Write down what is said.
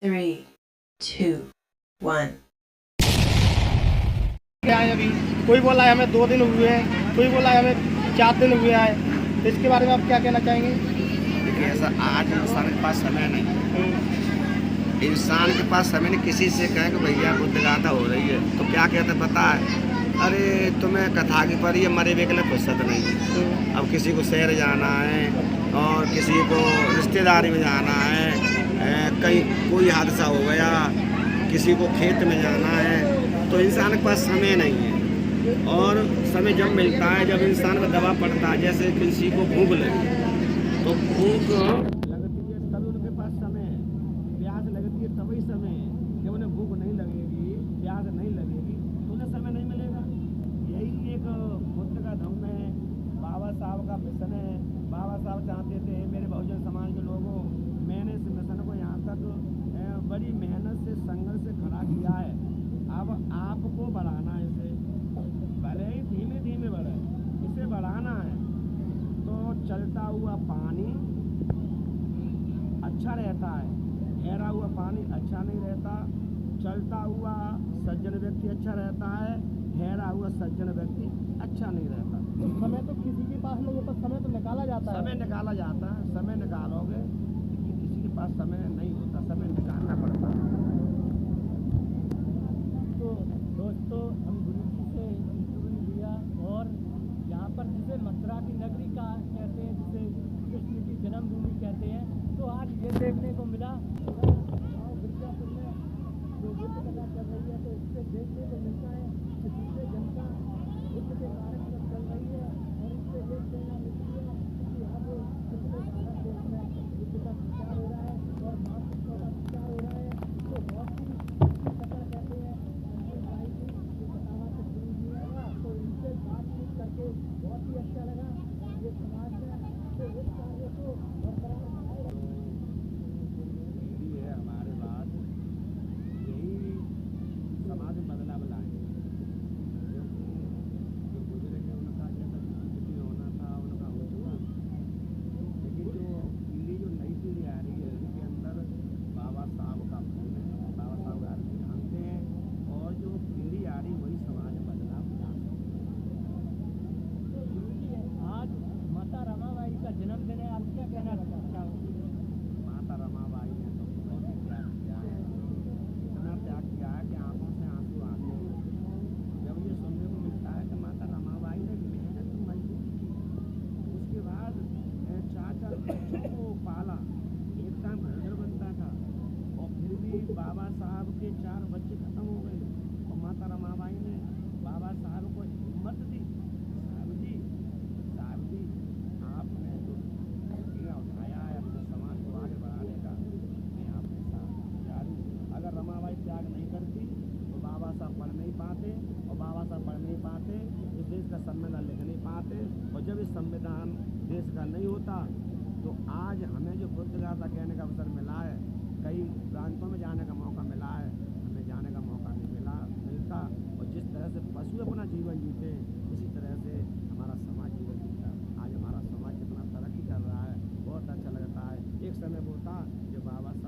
3, 2, 1. आए अभी कोई बोला है हमें 2 दिन हुए हैं, कोई बोला है हमें 4 दिन हुए हैं। तो इसके बारे में आप क्या कहना चाहेंगे? देखिए, ऐसा आज इंसान के पास समय नहीं है। इंसान के पास समय नहीं। किसी से कहें कि भैया बुद्ध गाथा हो रही है तो क्या कहते हैं पता है? अरे तुम्हें कथा की पड़ी है, मरे हुए के लिए फुर्सत नहीं है। अब किसी को शहर जाना है और किसी को रिश्तेदारी में जाना है, कहीं कोई हादसा हो गया, किसी को खेत में जाना है, तो इंसान के पास समय नहीं है। और समय जब मिलता है जब इंसान को दवा पड़ता है, जैसे किसी को भूख लगी तो भूख लगती है तभी उनके पास समय है। प्यास लगती है तभी समय है। जब उन्हें भूख नहीं लगेगी, प्यास नहीं लगेगी तो उन्हें समय नहीं मिलेगा। यही एक बुद्ध का धम्म है, बाबा साहब का मिशन है। बाबा साहब चाहते थे मेरे बहुजन समाज के लोगों, मैंने इस मिशन को यहाँ तक बड़ी मेहनत से संघर्ष से खड़ा किया है। अब आपको बढ़ाना है इसे, भले ही धीमे धीमे बढ़े, इसे बढ़ाना है। तो चलता हुआ पानी अच्छा रहता है, ठहरा हुआ पानी अच्छा नहीं रहता। चलता हुआ सज्जन व्यक्ति अच्छा रहता है, ठहरा हुआ सज्जन व्यक्ति अच्छा नहीं रहता। समय तो किसी के पास नहीं होता, समय तो निकाला जाता है। समय निकाला जाता है, समय निकालोगे, लेकिन किसी के पास समय नहीं होता, समय निकालना पड़ता है। तो दोस्तों, हम गुरु जी से इंटरव्यू लिया और यहाँ पर जिसे मथुरा की नगरी का कहते हैं, जिसे कृष्ण की जन्मभूमि कहते हैं, तो आज ये देखने को मिला मिर्जापुर में जो बुद्ध कथा चल रही है, तो इससे देखने को मिलता है कि जिससे जनता बुद्ध के कारण में चल रही है और इससे ये प्रेरणा मिलती है कि अब कितने भारत देश में बुद्ध का प्रचार हो रहा है और मातृत्व का प्रचार हो रहा है। तो बहुत ही अच्छी कथा कहते हैं अंजुल भाई जी, जो कथावा से शुरू हुआ, तो इनसे बातचीत करके बहुत ही अच्छा लगा। ये समाज में तो इस कार्य को बरकरार बनाए रखें। पीढ़ी है हमारे बाद, यही समाज में बदलाव लाए। क्योंकि जो गुजरे हैं उनका जैसा कुछ भी होना था उनका हो चुका, लेकिन जो पीढ़ी जो नई पीढ़ी आ रही है उनके अंदर बाबा साहब का खून है, बाबा साहब का जानते हैं, और जो पीढ़ी आ रही वही समाज में बदलाव ला सकती है। तो गुरु जी, आज माता रमाबाई का जन्मदिन है, आप क्या कहना चाहोगे? माता रमाबाई ने तो बहुत ही त्याग किया है, इतना त्याग किया है कि आंखों से आंसू आते हैं जब ये सुनने को मिलता है कि माता रमाबाई ने मेहनत मजदूरी की, उसके बाद 4-4 बच्चों को पाला, एक टाइम घर बनता था और फिर भी बाबा साहब के 4 बच्चे खत्म हो गए और माता रमाबाई ने बाबा साहब को हिम्मत दी। साहब जी आपने जो क्रिया उठाया है अपने समाज को आगे बढ़ाने का, मैं आपके साथ जा रही हूँ। अगर रमाबाई त्याग नहीं करती तो बाबा साहब पढ़ नहीं पाते, और बाबा साहब पढ़ नहीं पाते इस देश का संविधान लिख नहीं पाते, और जब इस संविधान देश का नहीं होता तो आज हमें जो बुद्ध गाथा कहने का अवसर मिला है, कई प्रांतों में जाने का मौका मिला है, हमें जाने का मौका नहीं मिलता। और जिस तरह से पशु अपना जीवन जीते हैं उसी तरह से हमारा समाज जीवन जीता है। आज हमारा समाज कितना तरक्की कर रहा है, बहुत अच्छा लगता है। एक समय वो था जो बाबा साहब